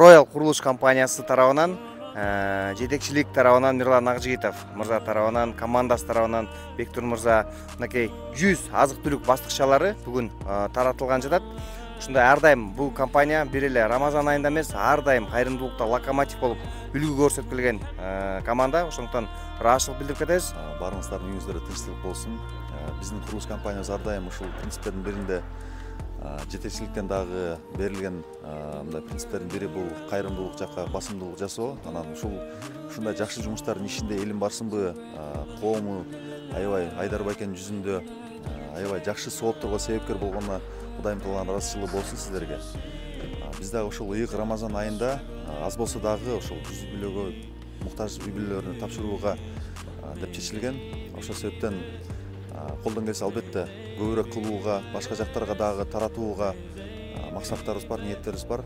Royal Курулуш компаниясы тарабынан, жетекчилик тарабынан Мирлан Акжигитов мырза тарабынан, командасы тарабынан Бектур мырза мынакей 100 азык-түлүк бастыкчалары бүгүн таратылган жатат. Ушундай ар дайым бул компания бир эле Рамазан айында эмес, ар дайым кайрымдуулукта локомотив болуп үлгү көрсөткүлгөн команда. Ошондуктан ыраазычылык билдирип кетебиз. Барыңыздардын үйүңүздөрдө тынчтык болсун. Биздин курулуш компаниябыз ар дайым ушул принциптердин биринде жетекчиликтен дагы берилген мындай принциптердин бири бул кайрымдуулук жакка басымдуулук жасоо. Анан ушундай жакшы жумуштардын ичинде элим барсынбы, коому аябай Айдар байкенин жүзүндө аябай жакшы соопторго себепкер болгонуна Кудайым кылган ыраазычылык болсун сиздерге. Биз дагы ушул ыйык Рамазан айында аз болсо дагы ушул жүз үй бүлөгө муктаж үй бүлөлөрүнө тапшырууга деп чечилген. Ошол себептен колдон келсе албетте көбүрөөк кылууга, башка жактарга дагы таратууга максаттарыбыз бар, ниеттерибиз бар.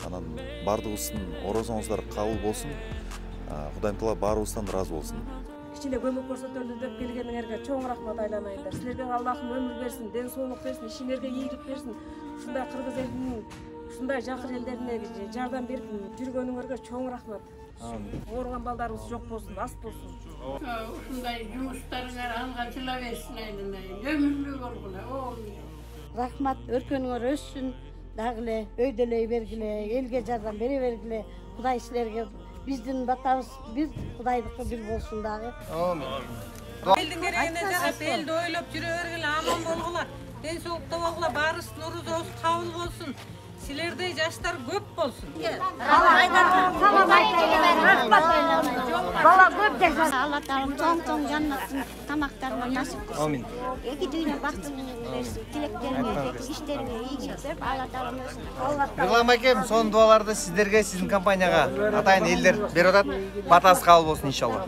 Анан баардыгыбыздын орозоңуздар кабыл болсун. Кудайым кылып баарыбыздан ыраазы болсун. Кичине көмөк көрсөтөлү деп келгениңерге чоң рахмат айланайындар. Силерден Аллахым өмүр берсин, ден соолук берсин, ишиңерге ийгилик берсин. Ушундай кыргыз элинин, ушундай жакыр элдерине жардам берип жүргөнүңөргө чоң рахмат. Ооруган балдарыбыз жок болсун, аз болсун. Ушундай жумуштарыңар алганчыла берсин айланайын. Өмүрлүү болгула. Рахмат, өркөнүңөр өссүн, дагы эле өйдөлөй бергиле, элге жардам бере бергиле. Кудай силерге биздин батабыз бир, Кудайдыкы бир болсун дагы. Элдин керегине жарап, элди ойлоп жүрө бергиле, аман болгула, ден соолукта болгула, баарыбыздын орозобуз кабыл болсун. Силердей жаштар көп болсун. Бала көп жашасын. Алла Таалам тоң жаннаттын тамактарын насип кылсын. Амин. Эки дүйнө бактын берсин. Тилектериңерге, иштериңерге ийгилик берип, Алла Таалам өсүн. Мирлан байкем, сонун дуаларды сиздерге, сиздин компанияга атайын элдер берип атат. Батасы кабыл болсун иншалла.